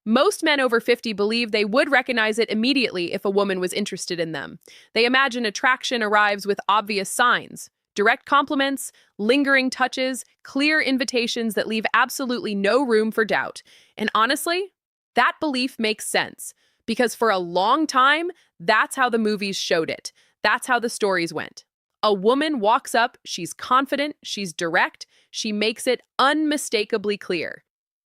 Most men over 50 believe they would recognize it immediately if a woman was interested in them. They imagine attraction arrives with obvious signs: direct compliments, lingering touches, clear invitations that leave absolutely no room for doubt. And honestly, that belief makes sense because for a long time, that's how the movies showed it. That's how the stories went. A woman walks up, she's confident, she's direct, she makes it unmistakably clear.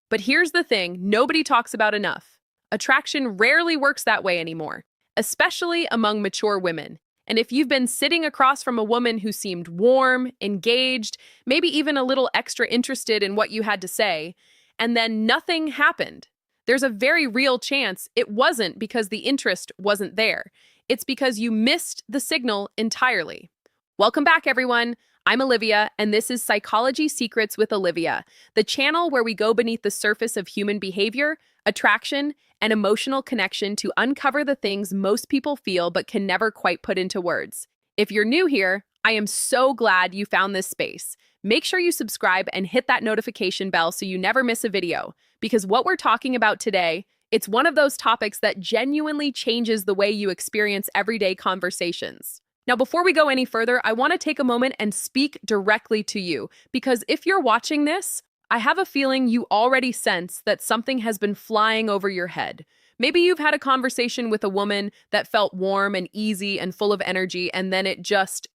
But here's the thing nobody talks about enough. Attraction rarely works that way anymore, especially among mature women. And if you've been sitting across from a woman who seemed warm, engaged, maybe even a little extra interested in what you had to say, and then nothing happened, there's a very real chance it wasn't because the interest wasn't there. It's because you missed the signal entirely. Welcome back, everyone. I'm Olivia, and this is Psychology Secrets with Olivia, the channel where we go beneath the surface of human behavior, attraction, and emotional connection to uncover the things most people feel but can never quite put into words. If you're new here, I am so glad you found this space. Make sure you subscribe and hit that notification bell so you never miss a video, because what we're talking about today, it's one of those topics that genuinely changes the way you experience everyday conversations. Now, before we go any further, I want to take a moment and speak directly to you, because if you're watching this, I have a feeling you already sense that something has been flying over your head. Maybe you've had a conversation with a woman that felt warm and easy and full of energy, and then it just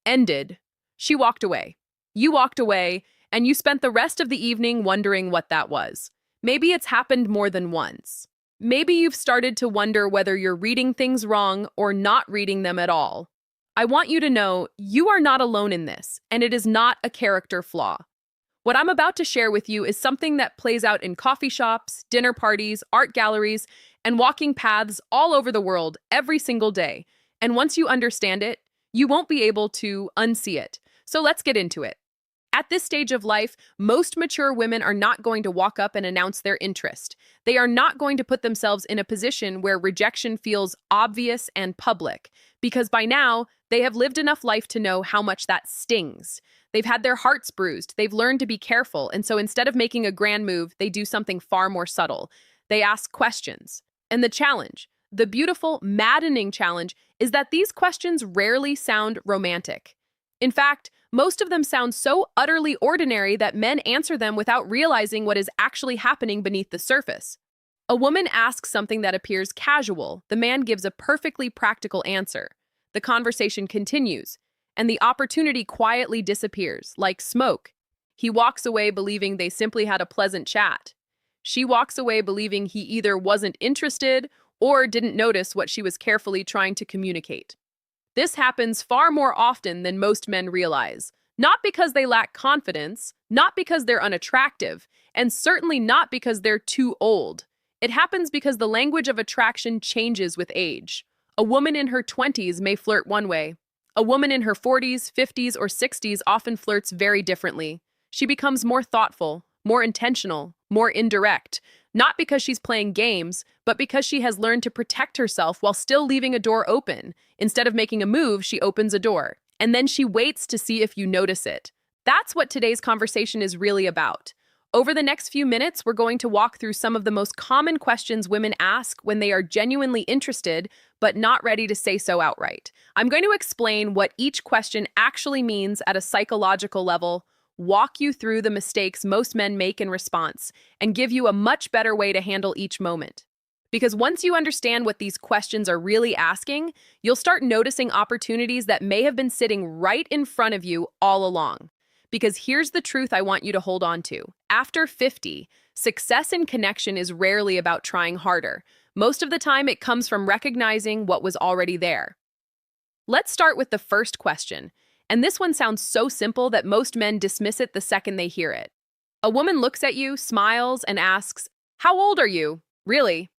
ended. She walked away. You walked away, and you spent the rest of the evening wondering what that was. Maybe it's happened more than once. Maybe you've started to wonder whether you're reading things wrong or not reading them at all. I want you to know you are not alone in this, and it is not a character flaw. What I'm about to share with you is something that plays out in coffee shops, dinner parties, art galleries, and walking paths all over the world every single day. And once you understand it, you won't be able to unsee it. So let's get into it. At this stage of life, most mature women are not going to walk up and announce their interest. They are not going to put themselves in a position where rejection feels obvious and public, because by now, they have lived enough life to know how much that stings. They've had their hearts bruised, they've learned to be careful, and so instead of making a grand move, they do something far more subtle. They ask questions. And the challenge, the beautiful, maddening challenge, is that these questions rarely sound romantic. In fact, most of them sound so utterly ordinary that men answer them without realizing what is actually happening beneath the surface. A woman asks something that appears casual. The man gives a perfectly practical answer. The conversation continues, and the opportunity quietly disappears, like smoke. He walks away believing they simply had a pleasant chat. She walks away believing he either wasn't interested or didn't notice what she was carefully trying to communicate. This happens far more often than most men realize, not because they lack confidence, not because they're unattractive, and certainly not because they're too old. It happens because the language of attraction changes with age. A woman in her 20s may flirt one way. A woman in her 40s, 50s, or 60s often flirts very differently. She becomes more thoughtful, more intentional, more indirect, not because she's playing games, but because she has learned to protect herself while still leaving a door open. Instead of making a move, she opens a door, and then she waits to see if you notice it. That's what today's conversation is really about. Over the next few minutes, we're going to walk through some of the most common questions women ask when they are genuinely interested, but not ready to say so outright. I'm going to explain what each question actually means at a psychological level, walk you through the mistakes most men make in response, and give you a much better way to handle each moment. Because once you understand what these questions are really asking, you'll start noticing opportunities that may have been sitting right in front of you all along. Because here's the truth I want you to hold on to. After 50, success in connection is rarely about trying harder. Most of the time, it comes from recognizing what was already there. Let's start with the first question. And this one sounds so simple that most men dismiss it the second they hear it. A woman looks at you, smiles, and asks, "How old are you?" Really?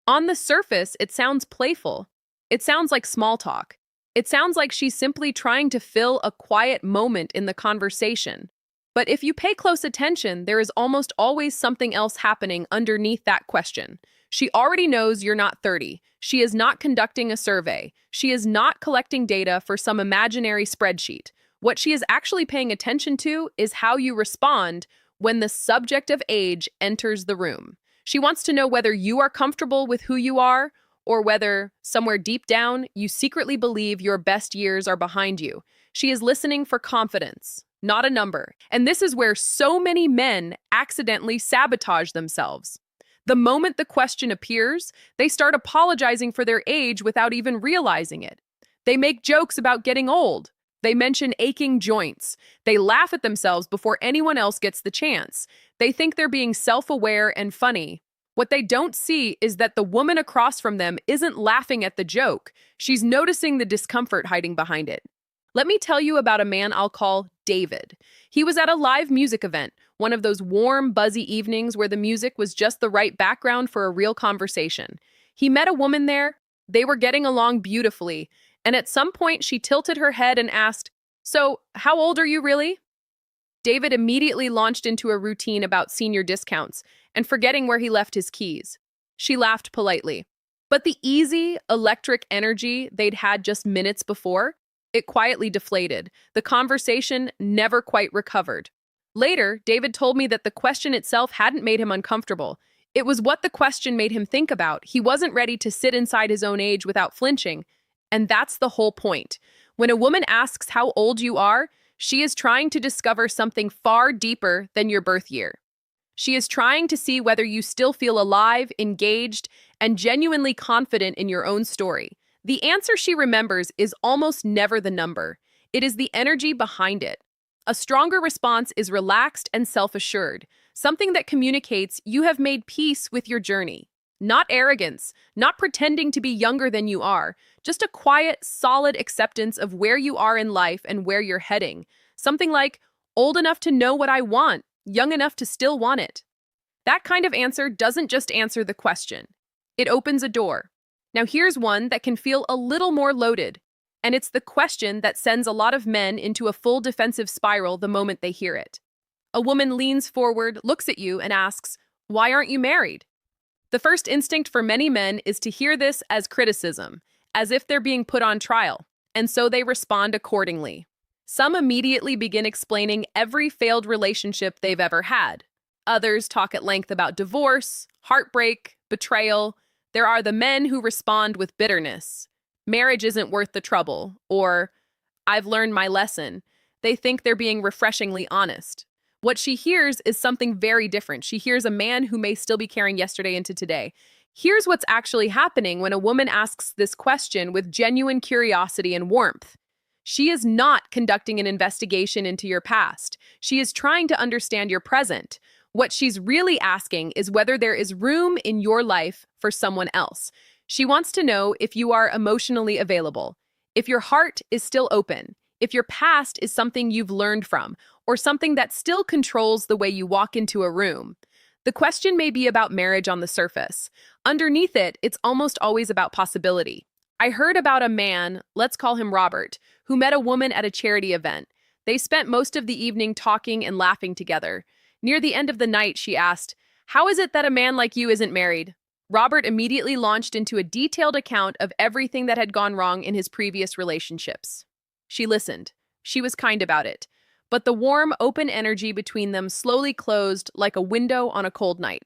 On the surface, it sounds playful. It sounds like small talk. It sounds like she's simply trying to fill a quiet moment in the conversation. But if you pay close attention, there is almost always something else happening underneath that question. She already knows you're not 30. She is not conducting a survey. She is not collecting data for some imaginary spreadsheet. What she is actually paying attention to is how you respond when the subject of age enters the room. She wants to know whether you are comfortable with who you are or whether, somewhere deep down, you secretly believe your best years are behind you. She is listening for confidence, not a number. And this is where so many men accidentally sabotage themselves. The moment the question appears, they start apologizing for their age without even realizing it. They make jokes about getting old. They mention aching joints. They laugh at themselves before anyone else gets the chance. They think they're being self-aware and funny. What they don't see is that the woman across from them isn't laughing at the joke. She's noticing the discomfort hiding behind it. Let me tell you about a man I'll call David. He was at a live music event, one of those warm, buzzy evenings where the music was just the right background for a real conversation. He met a woman there. They were getting along beautifully, and at some point she tilted her head and asked, "So, how old are you really?" David immediately launched into a routine about senior discounts and forgetting where he left his keys. She laughed politely. But the easy, electric energy they'd had just minutes before, it quietly deflated. The conversation never quite recovered. Later, David told me that the question itself hadn't made him uncomfortable. It was what the question made him think about. He wasn't ready to sit inside his own age without flinching. And that's the whole point. When a woman asks how old you are, she is trying to discover something far deeper than your birth year. She is trying to see whether you still feel alive, engaged, and genuinely confident in your own story. The answer she remembers is almost never the number. It is the energy behind it. A stronger response is relaxed and self-assured, something that communicates you have made peace with your journey. Not arrogance, not pretending to be younger than you are, just a quiet, solid acceptance of where you are in life and where you're heading. Something like, old enough to know what I want, young enough to still want it. That kind of answer doesn't just answer the question. It opens a door. Now here's one that can feel a little more loaded, and it's the question that sends a lot of men into a full defensive spiral the moment they hear it. A woman leans forward, looks at you, and asks, "Why aren't you married?" The first instinct for many men is to hear this as criticism, as if they're being put on trial, and so they respond accordingly. Some immediately begin explaining every failed relationship they've ever had. Others talk at length about divorce, heartbreak, betrayal. There are the men who respond with bitterness. Marriage isn't worth the trouble, or I've learned my lesson. They think they're being refreshingly honest. What she hears is something very different. She hears a man who may still be carrying yesterday into today. Here's what's actually happening when a woman asks this question with genuine curiosity and warmth. She is not conducting an investigation into your past. She is trying to understand your present. What she's really asking is whether there is room in your life for someone else. She wants to know if you are emotionally available, if your heart is still open, if your past is something you've learned from, or something that still controls the way you walk into a room. The question may be about marriage on the surface. Underneath it, it's almost always about possibility. I heard about a man, let's call him Robert, who met a woman at a charity event. They spent most of the evening talking and laughing together. Near the end of the night, she asked, "How is it that a man like you isn't married?" Robert immediately launched into a detailed account of everything that had gone wrong in his previous relationships. She listened. She was kind about it. But the warm, open energy between them slowly closed like a window on a cold night.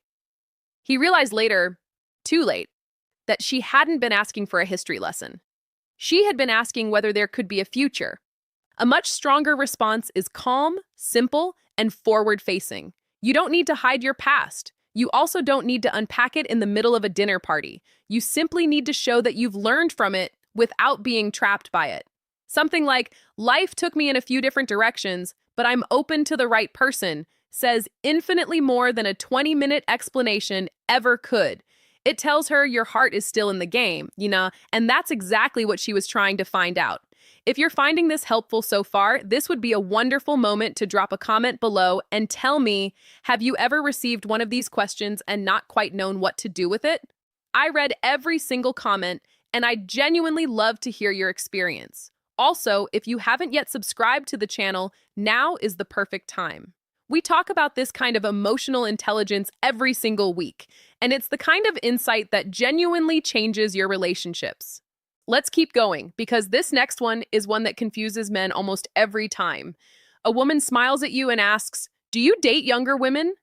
He realized later, too late, that she hadn't been asking for a history lesson. She had been asking whether there could be a future. A much stronger response is calm, simple, and forward-facing. You don't need to hide your past. You also don't need to unpack it in the middle of a dinner party. You simply need to show that you've learned from it without being trapped by it. Something like, "Life took me in a few different directions, but I'm open to the right person," says infinitely more than a 20-minute explanation ever could. It tells her your heart is still in the game, and that's exactly what she was trying to find out. If you're finding this helpful so far, this would be a wonderful moment to drop a comment below and tell me, have you ever received one of these questions and not quite known what to do with it? I read every single comment, and I genuinely love to hear your experience. Also, if you haven't yet subscribed to the channel, now is the perfect time. We talk about this kind of emotional intelligence every single week, and it's the kind of insight that genuinely changes your relationships. Let's keep going, because this next one is one that confuses men almost every time. A woman smiles at you and asks, "Do you date younger women?"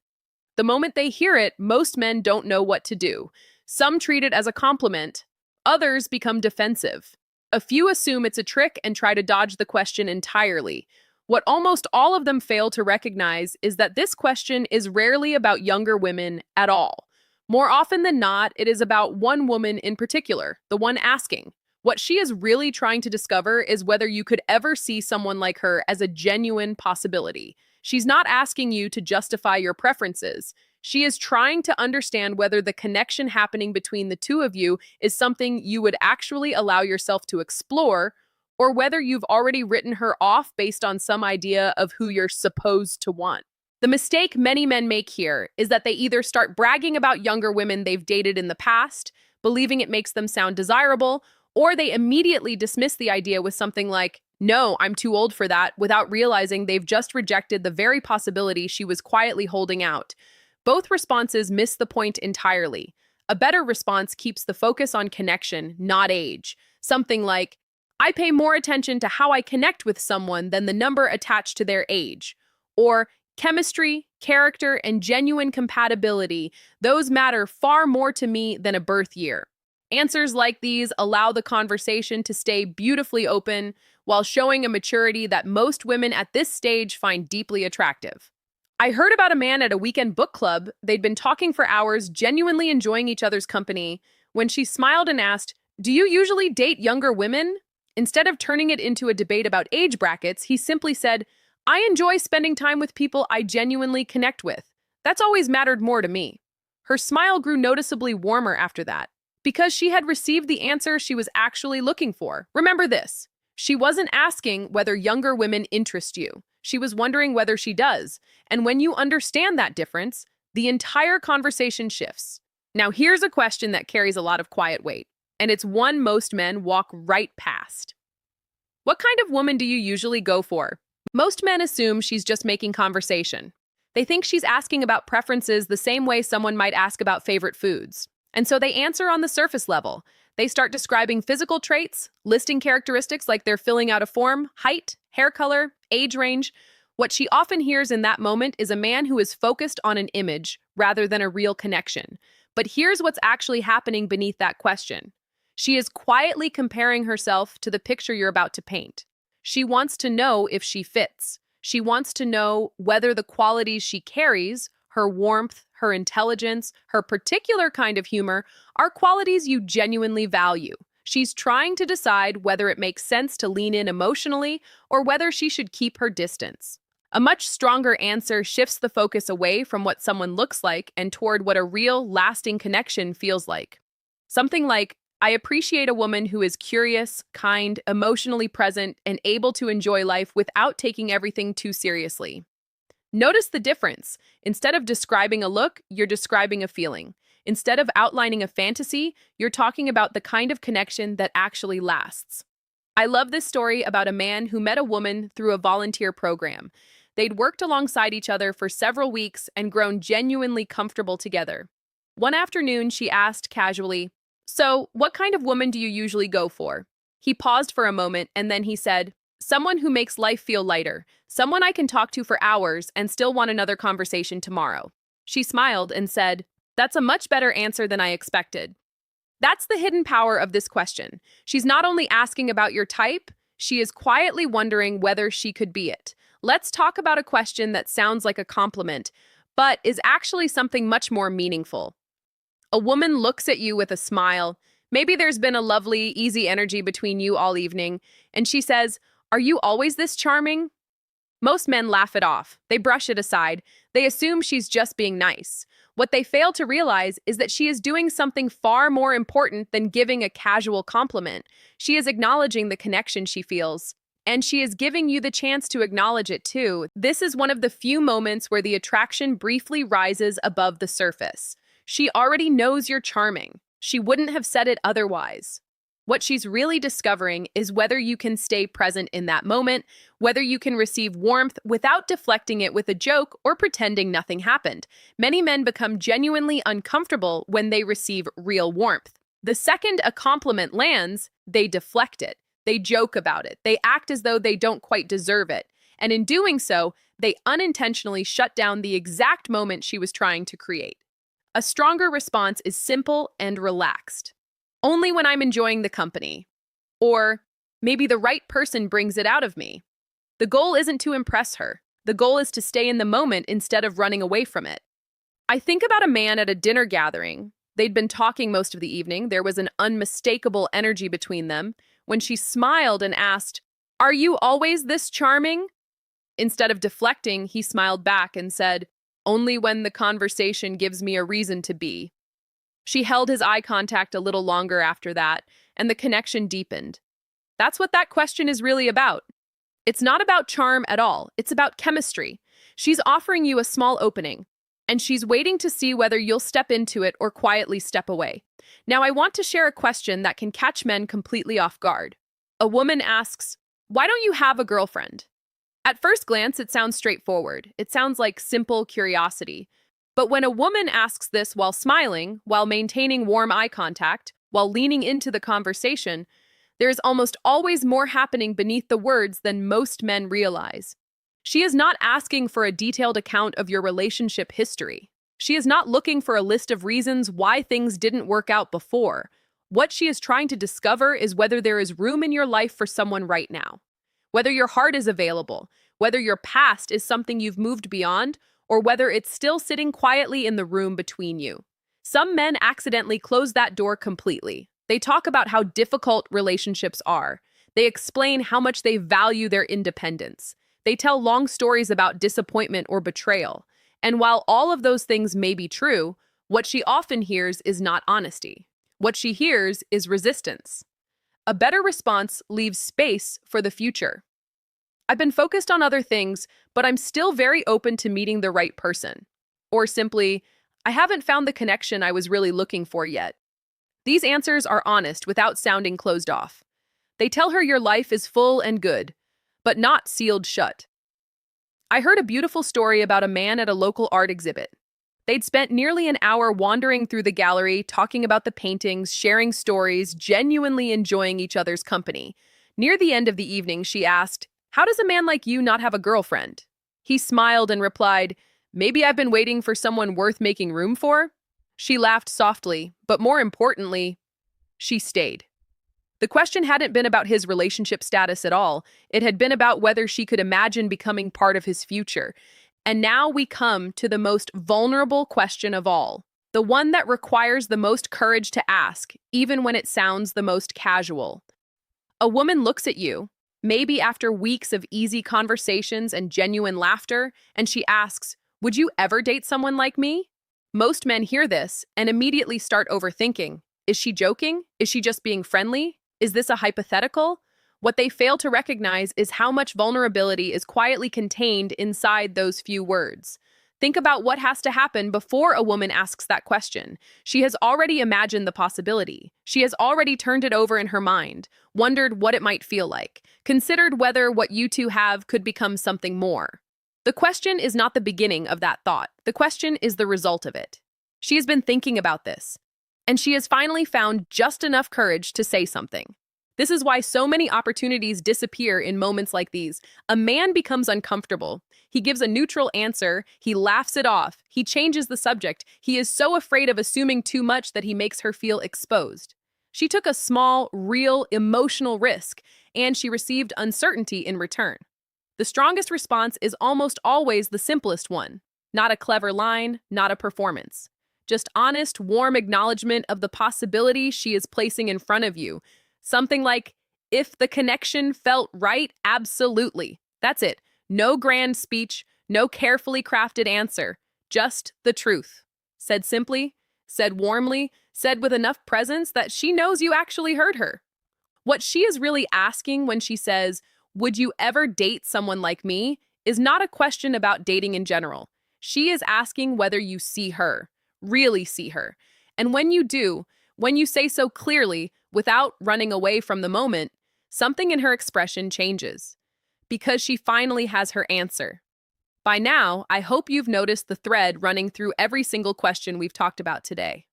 The moment they hear it, most men don't know what to do. Some treat it as a compliment, others become defensive. A few assume it's a trick and try to dodge the question entirely. What almost all of them fail to recognize is that this question is rarely about younger women at all. More often than not, it is about one woman in particular, the one asking. What she is really trying to discover is whether you could ever see someone like her as a genuine possibility. She's not asking you to justify your preferences. She is trying to understand whether the connection happening between the two of you is something you would actually allow yourself to explore, or whether you've already written her off based on some idea of who you're supposed to want. The mistake many men make here is that they either start bragging about younger women they've dated in the past, believing it makes them sound desirable, or they immediately dismiss the idea with something like, "No, I'm too old for that," without realizing they've just rejected the very possibility she was quietly holding out. Both responses miss the point entirely. A better response keeps the focus on connection, not age. Something like, "I pay more attention to how I connect with someone than the number attached to their age." Or, "Chemistry, character, and genuine compatibility, those matter far more to me than a birth year." Answers like these allow the conversation to stay beautifully open while showing a maturity that most women at this stage find deeply attractive. I heard about a man at a weekend book club. They'd been talking for hours, genuinely enjoying each other's company, when she smiled and asked, "Do you usually date younger women?" Instead of turning it into a debate about age brackets, he simply said, "I enjoy spending time with people I genuinely connect with. That's always mattered more to me." Her smile grew noticeably warmer after that, because she had received the answer she was actually looking for. Remember this: she wasn't asking whether younger women interest you. She was wondering whether she does. And when you understand that difference, the entire conversation shifts. Now, here's a question that carries a lot of quiet weight, and it's one most men walk right past. What kind of woman do you usually go for? Most men assume she's just making conversation. They think she's asking about preferences the same way someone might ask about favorite foods. And so they answer on the surface level. They start describing physical traits, listing characteristics like they're filling out a form, height, hair color, age range. What she often hears in that moment is a man who is focused on an image rather than a real connection. But here's what's actually happening beneath that question. She is quietly comparing herself to the picture you're about to paint. She wants to know if she fits. She wants to know whether the qualities she carries, her warmth, her intelligence, her particular kind of humor, are qualities you genuinely value. She's trying to decide whether it makes sense to lean in emotionally or whether she should keep her distance. A much stronger answer shifts the focus away from what someone looks like and toward what a real, lasting connection feels like. Something like, "I appreciate a woman who is curious, kind, emotionally present, and able to enjoy life without taking everything too seriously." Notice the difference. Instead of describing a look, you're describing a feeling. Instead of outlining a fantasy, you're talking about the kind of connection that actually lasts. I love this story about a man who met a woman through a volunteer program. They'd worked alongside each other for several weeks and grown genuinely comfortable together. One afternoon, she asked casually, "So, what kind of woman do you usually go for?" He paused for a moment and then he said, "Someone who makes life feel lighter, someone I can talk to for hours and still want another conversation tomorrow." She smiled and said, "That's a much better answer than I expected." That's the hidden power of this question. She's not only asking about your type, she is quietly wondering whether she could be it. Let's talk about a question that sounds like a compliment, but is actually something much more meaningful. A woman looks at you with a smile. Maybe there's been a lovely, easy energy between you all evening, and she says, "Are you always this charming?" Most men laugh it off. They brush it aside. They assume she's just being nice. What they fail to realize is that she is doing something far more important than giving a casual compliment. She is acknowledging the connection she feels. And she is giving you the chance to acknowledge it too. This is one of the few moments where the attraction briefly rises above the surface. She already knows you're charming. She wouldn't have said it otherwise. What she's really discovering is whether you can stay present in that moment, whether you can receive warmth without deflecting it with a joke or pretending nothing happened. Many men become genuinely uncomfortable when they receive real warmth. The second a compliment lands, they deflect it. They joke about it. They act as though they don't quite deserve it. And in doing so, They unintentionally shut down the exact moment she was trying to create. A stronger response is simple and relaxed. Only when I'm enjoying the company. Or maybe the right person brings it out of me. The goal isn't to impress her. The goal is to stay in the moment instead of running away from it. I think about a man at a dinner gathering. They'd been talking most of the evening. There was an unmistakable energy between them. When she smiled and asked, "Are you always this charming?" Instead of deflecting, he smiled back and said, "Only when the conversation gives me a reason to be." She held his eye contact a little longer after that, and the connection deepened. That's what that question is really about. It's not about charm at all. It's about chemistry. She's offering you a small opening, and she's waiting to see whether you'll step into it or quietly step away. Now, I want to share a question that can catch men completely off guard. A woman asks, "Why don't you have a girlfriend?" At first glance, it sounds straightforward. It sounds like simple curiosity. But when a woman asks this while smiling, while maintaining warm eye contact, while leaning into the conversation, there's almost always more happening beneath the words than most men realize. She is not asking for a detailed account of your relationship history. She is not looking for a list of reasons why things didn't work out before. What she is trying to discover is whether there is room in your life for someone right now. Whether your heart is available, whether your past is something you've moved beyond, or whether it's still sitting quietly in the room between you. Some men accidentally close that door completely. They talk about how difficult relationships are. They explain how much they value their independence. They tell long stories about disappointment or betrayal. And while all of those things may be true, what she often hears is not honesty. What she hears is resistance. A better response leaves space for the future. I've been focused on other things, but I'm still very open to meeting the right person. Or simply, I haven't found the connection I was really looking for yet. These answers are honest without sounding closed off. They tell her your life is full and good, but not sealed shut. I heard a beautiful story about a man at a local art exhibit. They'd spent nearly an hour wandering through the gallery, talking about the paintings, sharing stories, genuinely enjoying each other's company. Near the end of the evening, she asked, "How does a man like you not have a girlfriend?" He smiled and replied, "Maybe I've been waiting for someone worth making room for." She laughed softly, but more importantly, she stayed. The question hadn't been about his relationship status at all. It had been about whether she could imagine becoming part of his future. And now we come to the most vulnerable question of all, the one that requires the most courage to ask, even when it sounds the most casual. A woman looks at you, maybe after weeks of easy conversations and genuine laughter, and she asks, "Would you ever date someone like me?" Most men hear this and immediately start overthinking. Is she joking? Is she just being friendly? Is this a hypothetical? What they fail to recognize is how much vulnerability is quietly contained inside those few words. Think about what has to happen before a woman asks that question. She has already imagined the possibility. She has already turned it over in her mind, wondered what it might feel like, considered whether what you two have could become something more. The question is not the beginning of that thought. The question is the result of it. She has been thinking about this, and she has finally found just enough courage to say something. This is why so many opportunities disappear in moments like these. A man becomes uncomfortable. He gives a neutral answer. He laughs it off. He changes the subject. He is so afraid of assuming too much that he makes her feel exposed. She took a small, real, emotional risk, and she received uncertainty in return. The strongest response is almost always the simplest one. Not a clever line, not a performance. Just honest, warm acknowledgement of the possibility she is placing in front of you. Something like, "If the connection felt right, absolutely." That's it. No grand speech, no carefully crafted answer. Just the truth. Said simply, said warmly, said with enough presence that she knows you actually heard her. What she is really asking when she says, "Would you ever date someone like me?" is not a question about dating in general. She is asking whether you see her, really see her. And when you do, when you say so clearly, without running away from the moment, something in her expression changes. Because she finally has her answer. By now, I hope you've noticed the thread running through every single question we've talked about today.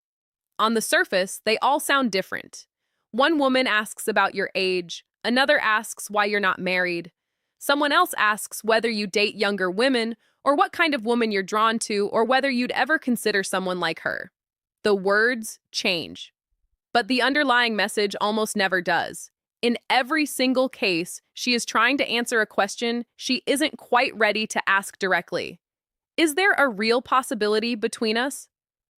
On the surface, they all sound different. One woman asks about your age, another asks why you're not married. Someone else asks whether you date younger women, or what kind of woman you're drawn to, or whether you'd ever consider someone like her. The words change, but the underlying message almost never does. In every single case, she is trying to answer a question she isn't quite ready to ask directly. Is there a real possibility between us?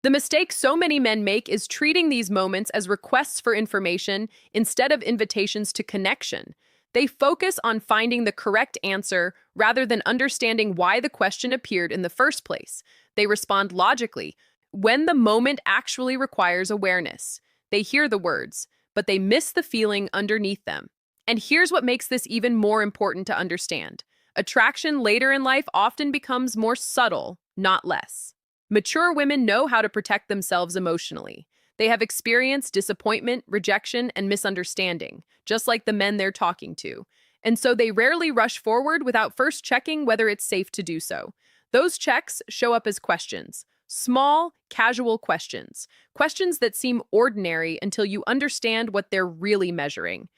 The mistake so many men make is treating these moments as requests for information instead of invitations to connection. They focus on finding the correct answer rather than understanding why the question appeared in the first place. They respond logically when the moment actually requires awareness. They hear the words, but they miss the feeling underneath them. And here's what makes this even more important to understand. Attraction later in life often becomes more subtle, not less. Mature women know how to protect themselves emotionally. They have experienced disappointment, rejection, and misunderstanding, just like the men they're talking to. And so they rarely rush forward without first checking whether it's safe to do so. Those checks show up as questions. Small, casual questions. Questions that seem ordinary until you understand what they're really measuring.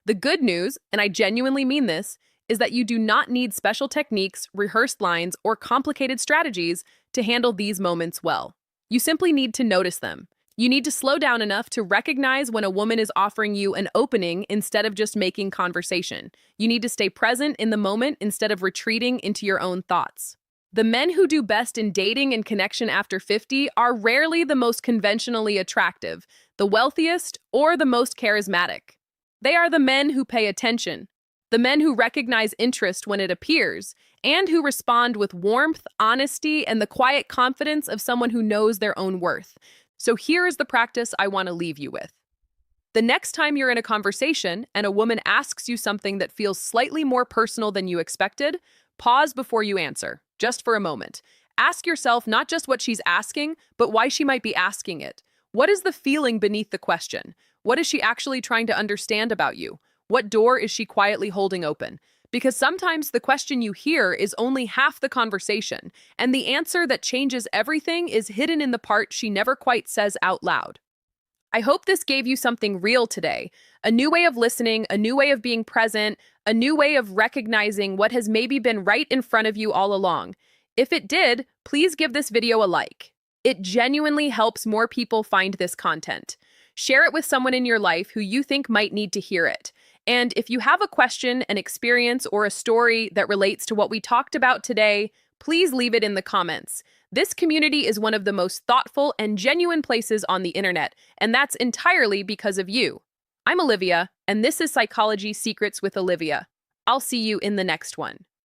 The good news, and I genuinely mean this, is that you do not need special techniques, rehearsed lines, or complicated strategies to handle these moments well. You simply need to notice them. You need to slow down enough to recognize when a woman is offering you an opening instead of just making conversation. You need to stay present in the moment instead of retreating into your own thoughts. The men who do best in dating and connection after 50 are rarely the most conventionally attractive, the wealthiest, or the most charismatic. They are the men who pay attention, the men who recognize interest when it appears, and who respond with warmth, honesty, and the quiet confidence of someone who knows their own worth. So here is the practice I want to leave you with. The next time you're in a conversation and a woman asks you something that feels slightly more personal than you expected, pause before you answer, just for a moment. Ask yourself not just what she's asking, but why she might be asking it. What is the feeling beneath the question? What is she actually trying to understand about you? What door is she quietly holding open? Because sometimes the question you hear is only half the conversation, and the answer that changes everything is hidden in the part she never quite says out loud. I hope this gave you something real today, a new way of listening, a new way of being present, a new way of recognizing what has maybe been right in front of you all along. If it did, please give this video a like. It genuinely helps more people find this content. Share it with someone in your life who you think might need to hear it. And if you have a question, an experience, or a story that relates to what we talked about today, please leave it in the comments. This community is one of the most thoughtful and genuine places on the internet, and that's entirely because of you. I'm Olivia, and this is Psychology Secrets with Olivia. I'll see you in the next one.